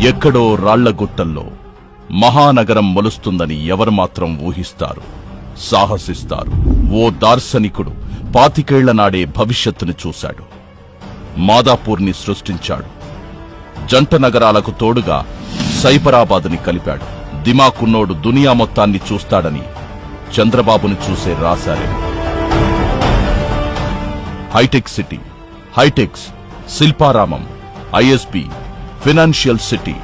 ఎక్కడో రాళ్లగుట్టల్లో మహానగరం మొలుస్తుందని ఎవరు మాత్రం ఊహిస్తారు, సాహసిస్తారు. ఓ దార్శనికుడు 25 ఏళ్ల నాడే భవిష్యత్తును చూశాడు. మాదాపూర్ని సృష్టించాడు. జంట నగరాలకు తోడుగా సైబరాబాదుని కలిపాడు. దిమాకున్నోడు దునియా మొత్తాన్ని చూస్తాడని చంద్రబాబును చూసే రాశారే. Hitech city, Hitex, Shilparamam, ISB, financial city,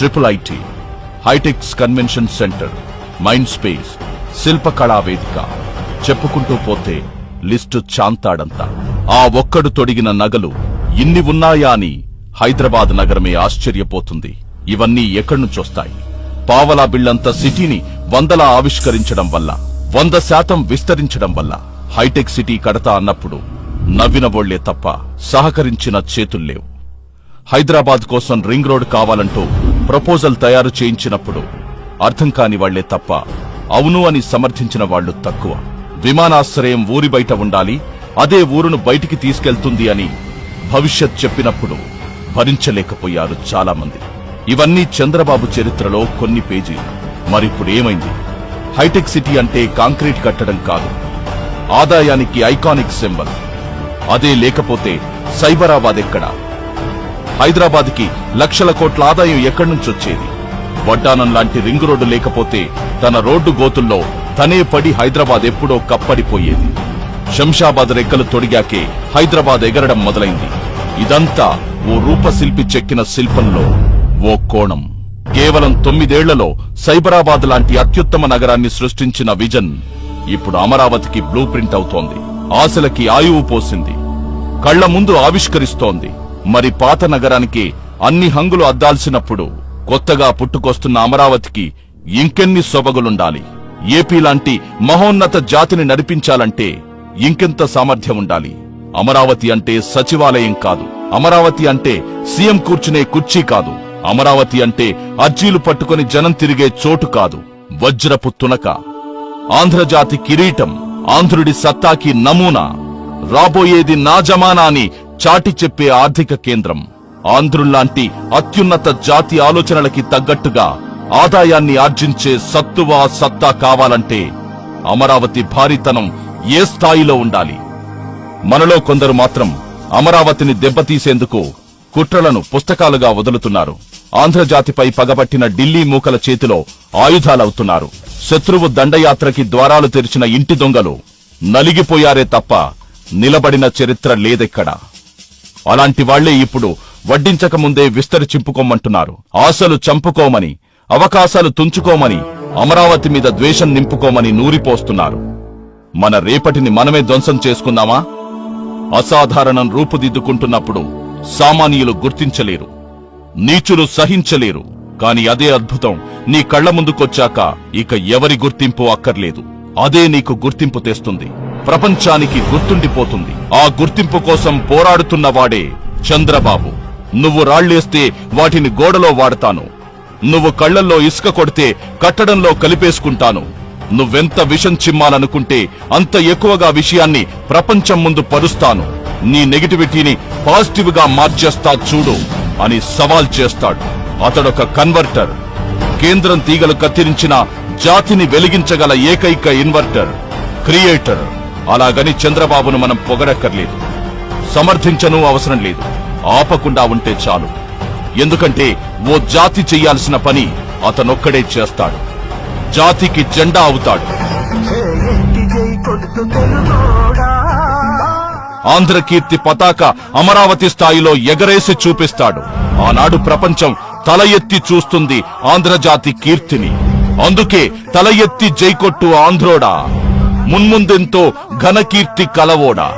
IIIT, Hitex convention centre, mind space, Shilpakala Vedika, చెప్పుకుంటూ పోతే లిస్టు చాంతాడంతా. ఆ ఒక్కడు తొడిగిన నగలు ఇన్ని ఉన్నాయా అని హైదరాబాద్ నగరమే ఆశ్చర్యపోతుంది. ఇవన్నీ ఎక్కడ్నుంచొస్తాయి? పావలా బిళ్లంత సిటీని వందలా ఆవిష్కరించడం వల్ల, 100% విస్తరించడం వల్ల. హైటెక్ సిటీ కడతా అన్నప్పుడు నవ్విన వోళ్లే తప్ప సహకరించిన చేతుల్లేవు. హైదరాబాద్ కోసం రింగ్ రోడ్ కావాలంటూ ప్రపోజల్ తయారు చేయించినప్పుడు అర్థం కాని వాళ్లే తప్ప అవును అని సమర్థించిన వాళ్లు తక్కువ. విమానాశ్రయం ఊరి బయట ఉండాలి, అదే ఊరును బయటికి తీసుకెళ్తుంది అని భవిష్యత్ చెప్పినప్పుడు భరించలేకపోయారు చాలా మంది. ఇవన్నీ చంద్రబాబు చరిత్రలో కొన్ని పేజీలు. మరిప్పుడు ఏమైంది? హైటెక్ సిటీ అంటే కాంక్రీట్ కట్టడం కాదు, ఆదాయానికి ఐకానిక్ సింబల్. అదే లేకపోతే సైబరాబాద్ ఎక్కడా? హైదరాబాద్కి లక్షల కోట్ల ఆదాయం ఎక్కడ్నుంచొచ్చేది? వడ్డానం లాంటి రింగ్ రోడ్డు లేకపోతే తన రోడ్డు గోతుల్లో తనే పడి హైదరాబాద్ ఎప్పుడో కప్పడిపోయేది. శంషాబాద్ రెక్కలు తొడిగాకే హైదరాబాద్ ఎగరడం మొదలైంది. ఇదంతా ఓ రూపశిల్పి చెక్కిన శిల్పంలో ఓ కోణం. కేవలం 9 ఏళ్లలో సైబరాబాద్ లాంటి అత్యుత్తమ నగరాన్ని సృష్టించిన విజన్ ఇప్పుడు అమరావతికి బ్లూ ప్రింట్ అవుతోంది. ఆశలకి ఆయువు పోసింది, కళ్ల ముందు ఆవిష్కరిస్తోంది. మరి పాత నగరానికి అన్ని హంగులు అద్దాల్సినప్పుడు కొత్తగా పుట్టుకొస్తున్న అమరావతికి ఇంకెన్ని సొబగులుండాలి? ఏపీ లాంటి మహోన్నత జాతిని నడిపించాలంటే ఇంకెంత సామర్థ్యం ఉండాలి? అమరావతి అంటే సచివాలయం కాదు, అమరావతి అంటే సీఎం కూర్చునే కుర్చీ కాదు, అమరావతి అంటే అర్జీలు పట్టుకుని జనం తిరిగే చోటు కాదు, వజ్రపు తునక, ఆంధ్రజాతి కిరీటం, ఆంధ్రుడి సత్తాకి నమూనా, రాబోయేది నా జమానా అని చాటి చెప్పే ఆర్థిక కేంద్రం. ఆంధ్రుల్లాంటి అత్యున్నత జాతి ఆలోచనలకి తగ్గట్టుగా ఆదాయాన్ని ఆర్జించే సత్తువా సత్తా కావాలంటే అమరావతి భారీతనం ఏ స్థాయిలో ఉండాలి? మనలో కొందరు మాత్రం అమరావతిని దెబ్బతీసేందుకు కుట్రలను పుస్తకాలుగా వదులుతున్నారు. ఆంధ్రజాతిపై పగబట్టిన ఢిల్లీ మూకల చేతిలో ఆయుధాలవుతున్నారు. శత్రువు దండయాత్రకి ద్వారాలు తెరిచిన ఇంటి దొంగలు నలిగిపోయారే తప్ప నిలబడిన చరిత్ర లేదెక్కడా. అలాంటి వాళ్లే ఇప్పుడు వడ్డించకముందే విస్తరి చింపుకోమంటున్నారు. ఆశలు చంపుకోమని, అవకాశాలు తుంచుకోమని, అమరావతి మీద ద్వేషం నింపుకోమని నూరిపోస్తున్నారు. మన రేపటిని మనమే ధ్వంసం చేసుకుందామా? అసాధారణం రూపుదిద్దుకుంటున్నప్పుడు సామాన్యులు గుర్తించలేరు, నీచులు సహించలేరు. కాని అదే అద్భుతం నీ కళ్ల ముందుకొచ్చాక ఇక ఎవరి గుర్తింపు అక్కర్లేదు. అదే నీకు గుర్తింపు తెస్తుంది, ప్రపంచానికి గుర్తుండిపోతుంది. ఆ గుర్తింపు కోసం పోరాడుతున్నవాడే చంద్రబాబు. నువ్వు రాళ్లేస్తే వాటిని గోడలో వాడతాను, నువ్వు కళ్లల్లో ఇసుక కొడితే కట్టడంలో కలిపేసుకుంటాను, నువ్వెంత విషం చిమ్మాలనుకుంటే అంత ఎక్కువగా విషయాన్ని ప్రపంచం ముందు పరుస్తాను, నీ నెగిటివిటీని పాజిటివ్ గా మార్చేస్తా చూడు అని సవాల్ చేస్తాడు. అతడొక కన్వర్టర్, కేంద్రం తీగలు కత్తిరించిన జాతిని వెలిగించగల ఏకైక ఇన్వర్టర్, క్రియేటర్. అలాగని చంద్రబాబును మనం పొగడక్కర్లేదు, సమర్థించను అవసరం లేదు, ఆపకుండా ఉంటే చాలు. ఎందుకంటే ఓ జాతి చెయ్యాల్సిన పని అతనొక్కడే చేస్తాడు, జాతికి జెండా అవుతాడు. ఆంధ్రకీర్తి పతాక అమరావతి స్థాయిలో ఎగరేసి చూపిస్తాడు. ఆనాడు ప్రపంచం తల ఎత్తి చూస్తుంది ఆంధ్రజాతి కీర్తిని. అందుకే తల ఎత్తి జైకొట్టు ఆంధ్రోడా, మున్ముందెంతో ఘనకీర్తి కలవోడా.